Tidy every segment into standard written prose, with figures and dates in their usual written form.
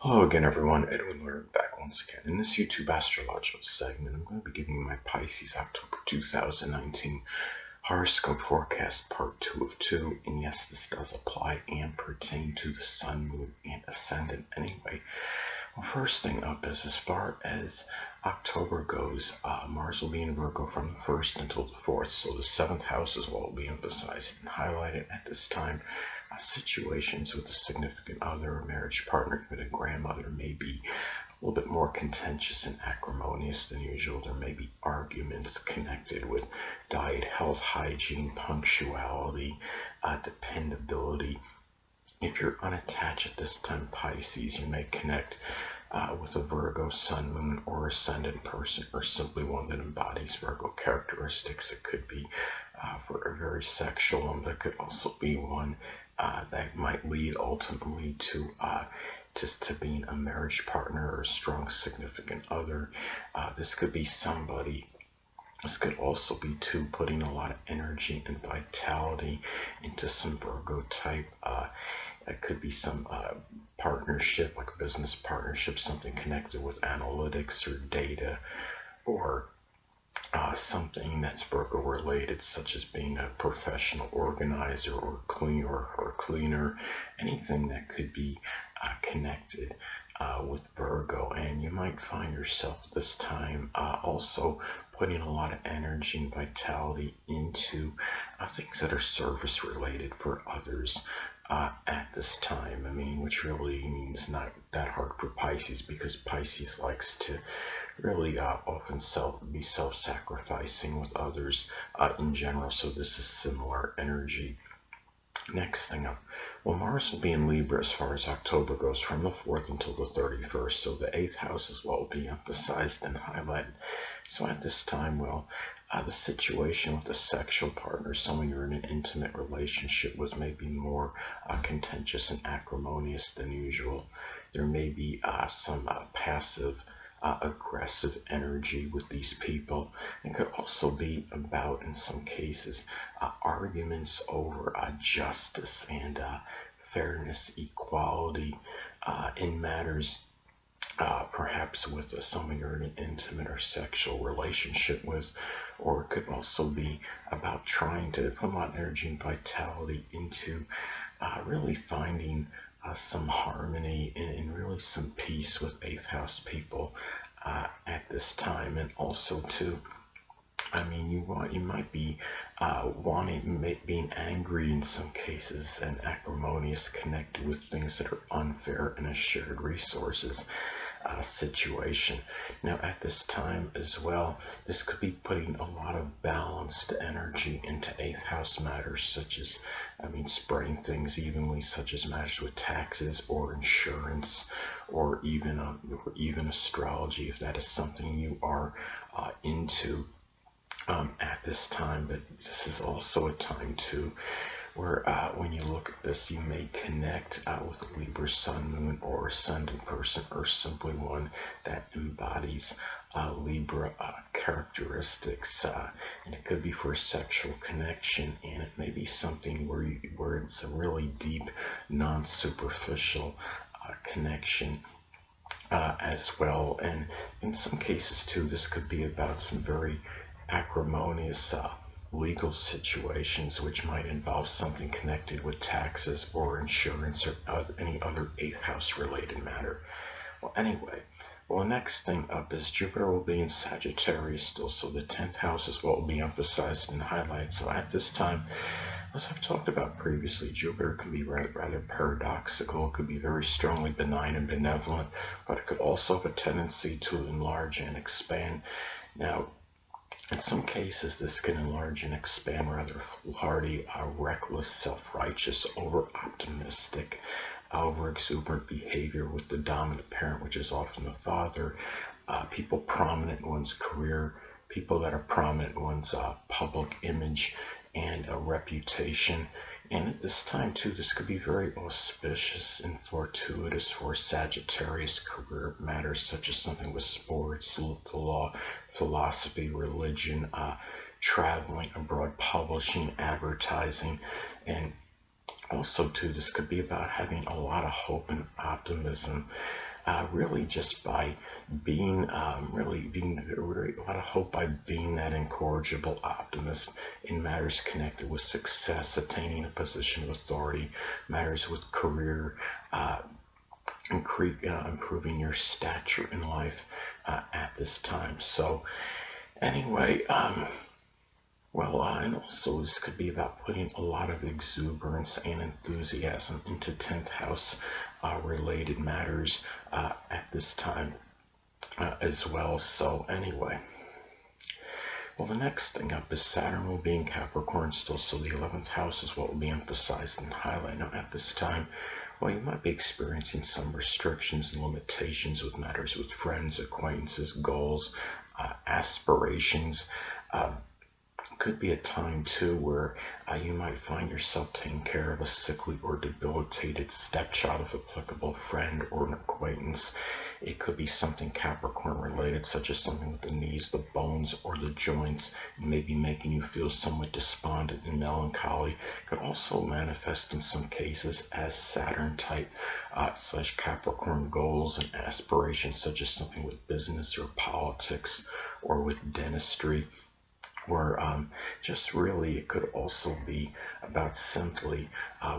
Hello again, everyone. Edwin Learnard back once again. In this YouTube astrological segment, I'm going to be giving you my Pisces October 2019 horoscope forecast part 2 of 2. And yes, this does apply and pertain to the Sun, Moon, and Ascendant anyway. Well, first thing up is as far as October goes, Mars will be in Virgo from the 1st until the 4th, so the 7th house is what will be emphasized and highlighted at this time. Situations with a significant other or marriage partner, with a grandmother, may be a little bit more contentious and acrimonious than usual. There may be arguments connected with diet, health, hygiene, punctuality, dependability. If you're unattached at this time, Pisces, you may connect with a Virgo, Sun, Moon, or Ascendant person, or simply one that embodies Virgo characteristics. It could be for a very sexual one, but it could also be one that might lead ultimately to just to being a marriage partner or a strong significant other. This could be somebody. This could also be too putting a lot of energy and vitality into some Virgo type. It could be some partnership, like a business partnership, something connected with analytics or data, or something that's Virgo related, such as being a professional organizer or cleaner, anything that could be connected with Virgo. And you might find yourself this time also putting a lot of energy and vitality into things that are service related for others. At this time, which really means not that hard for Pisces, because Pisces likes to really often be self-sacrificing with others in general. So this is similar energy. Next thing up, well, Mars will be in Libra as far as October goes, from the 4th until the 31st. So the 8th house is what will be emphasized and highlighted. So at this time, the situation with a sexual partner, someone you're in an intimate relationship with, may be more contentious and acrimonious than usual. There may be some passive aggressive energy with these people. It could also be about, in some cases, arguments over justice and fairness, equality in matters perhaps with someone you're in an intimate or sexual relationship with. Or it could also be about trying to put a lot of energy and vitality into really finding some harmony and really some peace with 8th house people at this time. And also too, you might be being angry in some cases and acrimonious, connected with things that are unfair in a shared resources situation. Now at this time as well, this could be putting a lot of balanced energy into 8th house matters, such as, spreading things evenly, such as matters with taxes or insurance, or even astrology, if that is something you are into at this time. But this is also a time too where when you look at this, you may connect with a Libra, Sun, Moon, or Ascendant person, or simply one that embodies Libra characteristics. And it could be for a sexual connection, and it may be something where it's a really deep, non-superficial connection as well. And in some cases too, this could be about some very acrimonious legal situations, which might involve something connected with taxes or insurance or any other 8th house related matter. Well, anyway, the next thing up is Jupiter will be in Sagittarius still, so the 10th house is what will be emphasized and highlighted. So at this time, as I've talked about previously, Jupiter can be rather paradoxical. It could be very strongly benign and benevolent, but it could also have a tendency to enlarge and expand. Now, in some cases, this can enlarge and expand rather foolhardy, reckless, self-righteous, over-optimistic, over-exuberant behavior with the dominant parent, which is often the father. People prominent in one's career, people that are prominent in one's public image and a reputation. And at this time too, this could be very auspicious and fortuitous for Sagittarius career matters, such as something with sports, the law, philosophy, religion, traveling abroad, publishing, advertising. And also too, this could be about having a lot of hope and optimism really just by being a lot of hope by being that incorrigible optimist in matters connected with success, attaining a position of authority, matters with career, improving your stature in life at this time. So anyway, and also this could be about putting a lot of exuberance and enthusiasm into 10th house related matters at this time as well. So anyway, well, the next thing up is Saturn will be in Capricorn still, so the 11th house is what will be emphasized and highlighted. Now at this time, well, you might be experiencing some restrictions and limitations with matters with friends, acquaintances, goals, aspirations. Could be a time too where you might find yourself taking care of a sickly or debilitated stepchild, of applicable friend or an acquaintance. It could be something Capricorn related, such as something with the knees, the bones, or the joints, maybe making you feel somewhat despondent and melancholy. Could also manifest in some cases as Saturn type / Capricorn goals and aspirations, such as something with business or politics or with dentistry. Or just really, it could also be about simply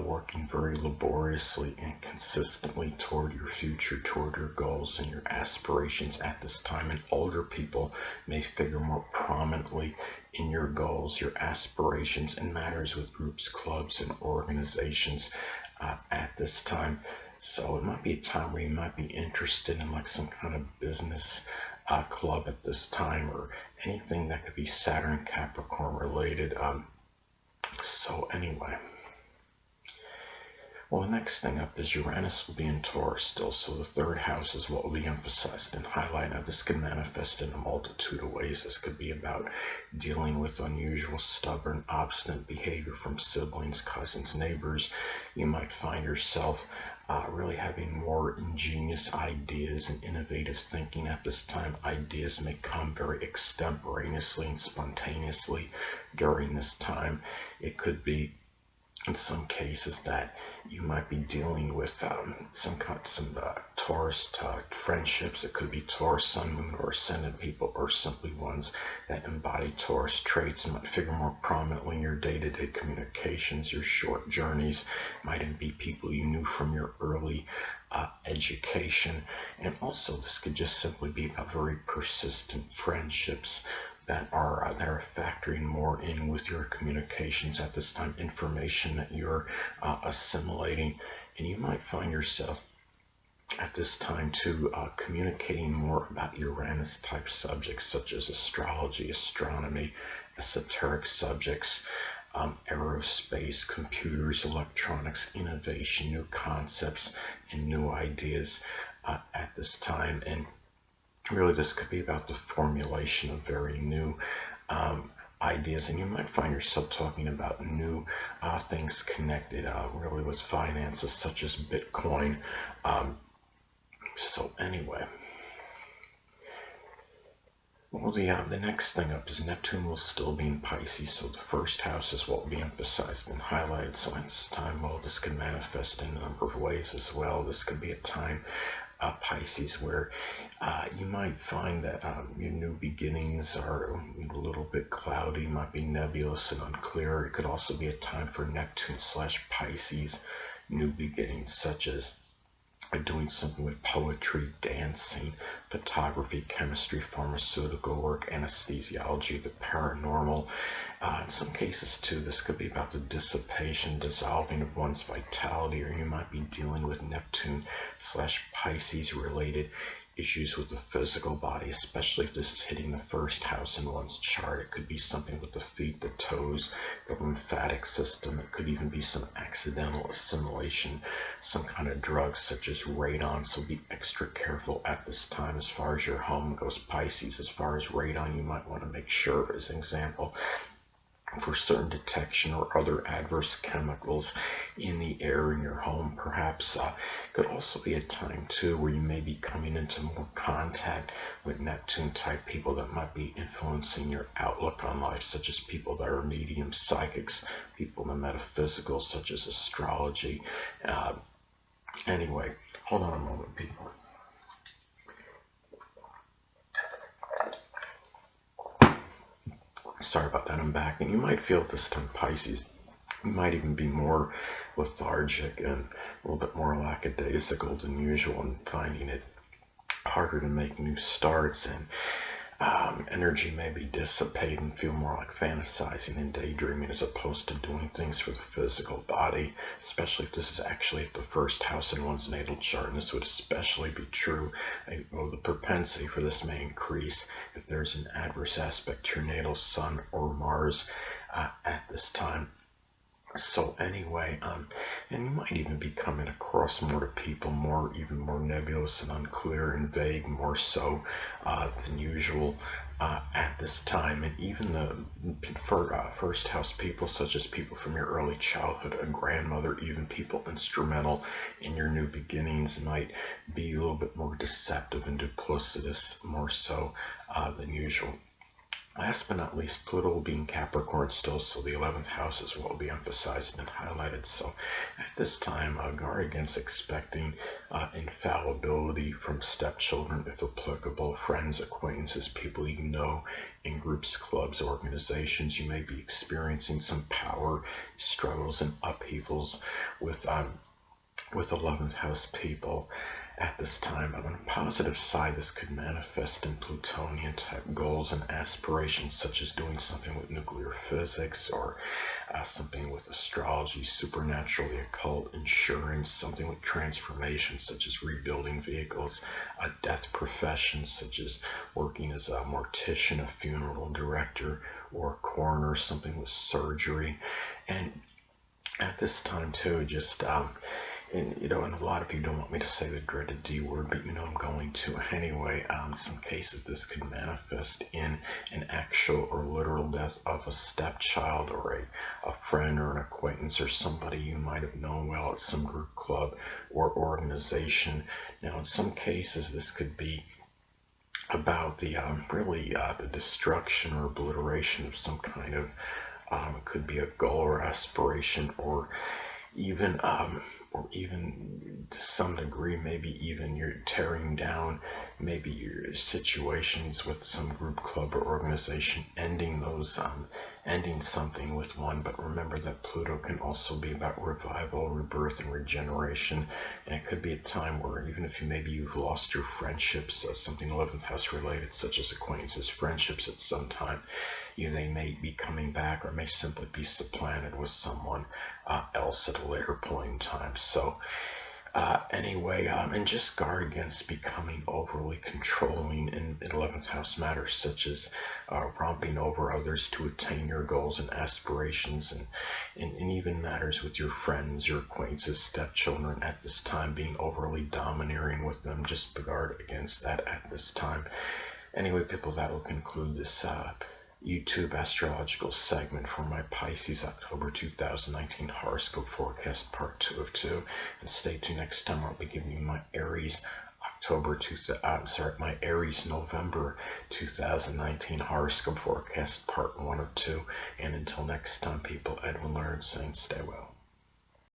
working very laboriously and consistently toward your future, toward your goals and your aspirations at this time. And older people may figure more prominently in your goals, your aspirations, and matters with groups, clubs, and organizations at this time. So it might be a time where you might be interested in like some kind of business club at this time, or anything that could be Saturn Capricorn related. So anyway, well, the next thing up is Uranus will be in Taurus still, so the 3rd house is what will be emphasized and highlighted. Now this can manifest in a multitude of ways. This could be about dealing with unusual, stubborn, obstinate behavior from siblings, cousins, neighbors. You might find yourself really having more ingenious ideas and innovative thinking at this time. Ideas may come very extemporaneously and spontaneously during this time. It could be in some cases that you might be dealing with some Taurus friendships. It could be Taurus Sun, Moon, or Ascendant people, or simply ones that embody Taurus traits and might figure more prominently in your day-to-day communications. Your short journeys might be people you knew from your early education. And also this could just simply be about very persistent friendships that are factoring more in with your communications at this time, information that you're assimilating. And you might find yourself at this time too communicating more about Uranus type subjects such as astrology, astronomy, esoteric subjects, aerospace, computers, electronics, innovation, new concepts, and new ideas at this time. And really, this could be about the formulation of very new ideas, and you might find yourself talking about new things connected really with finances, such as Bitcoin. So anyway, well, the next thing up is Neptune will still be in Pisces, so the 1st house is what will be emphasized and highlighted. So at this time, well, this can manifest in a number of ways as well. This could be a time, Pisces, where you might find that your new beginnings are a little bit cloudy, might be nebulous and unclear. It could also be a time for Neptune / Pisces new beginnings, such as doing something with poetry, dancing, photography, chemistry, pharmaceutical work, anesthesiology, the paranormal. In some cases too, this could be about the dissipation, dissolving of one's vitality, or you might be dealing with Neptune / Pisces related issues with the physical body, especially if this is hitting the 1st house in one's chart. It could be something with the feet, the toes, the lymphatic system. It could even be some accidental assimilation, some kind of drug such as radon. So be extra careful at this time as far as your home goes, Pisces. As far as radon, you might want to make sure, as an example, for certain detection or other adverse chemicals in the air in your home. Perhaps could also be a time too where you may be coming into more contact with Neptune type people that might be influencing your outlook on life, such as people that are medium, psychics, people in the metaphysical, such as astrology. Anyway, hold on a moment, people. Sorry about that, I'm back. And you might feel this time, Pisces, you might even be more lethargic and a little bit more lackadaisical than usual, and finding it harder to make new starts, and energy may be dissipate and feel more like fantasizing and daydreaming as opposed to doing things for the physical body, especially if this is actually at the first house in one's natal chart. And this would especially be true, the propensity for this may increase if there's an adverse aspect to your natal sun or Mars at this time. So anyway, and you might even be coming across more to people even more nebulous and unclear and vague, more so than usual at this time. And even the first house people, such as people from your early childhood, a grandmother, even people instrumental in your new beginnings, might be a little bit more deceptive and duplicitous, more so than usual. Last but not least, Pluto will be in Capricorn still, so the 11th house as well will be emphasized and highlighted. So at this time, guard against expecting infallibility from stepchildren, if applicable, friends, acquaintances, people you know in groups, clubs, organizations. You may be experiencing some power struggles and upheavals with 11th house people at this time. But on a positive side, this could manifest in Plutonian type goals and aspirations, such as doing something with nuclear physics, or something with astrology, supernatural, the occult, insurance, something with transformation, such as rebuilding vehicles, a death profession, such as working as a mortician, a funeral director, or a coroner, something with surgery. And at this time too, just and a lot of you don't want me to say the dreaded D word, but I'm going to anyway. In some cases, this could manifest in an actual or literal death of a stepchild, or a friend or an acquaintance, or somebody you might have known well at some group, club, or organization. Now, in some cases, this could be about the the destruction or obliteration of some kind of, it could be a goal or aspiration, or even to some degree, maybe even you're tearing down maybe your situations with some group, club, or organization, ending something with one. But remember that Pluto can also be about revival, rebirth, and regeneration. And it could be a time where even if you've lost your friendships, something 11th house related, such as acquaintances, friendships at some time, they may be coming back, or may simply be supplanted with someone else at a later point in time. So anyway, and just guard against becoming overly controlling in 11th house matters, such as romping over others to attain your goals and aspirations, and even matters with your friends, your acquaintances, stepchildren at this time, being overly domineering with them. Just guard against that at this time. Anyway, people, that will conclude this YouTube astrological segment for my Pisces October 2019 horoscope forecast, part 2 of 2. And stay tuned next time. I'll be giving you my Aries my Aries November 2019 horoscope forecast, part 1 of 2. And until next time, people, Edwin Learnard saying stay well.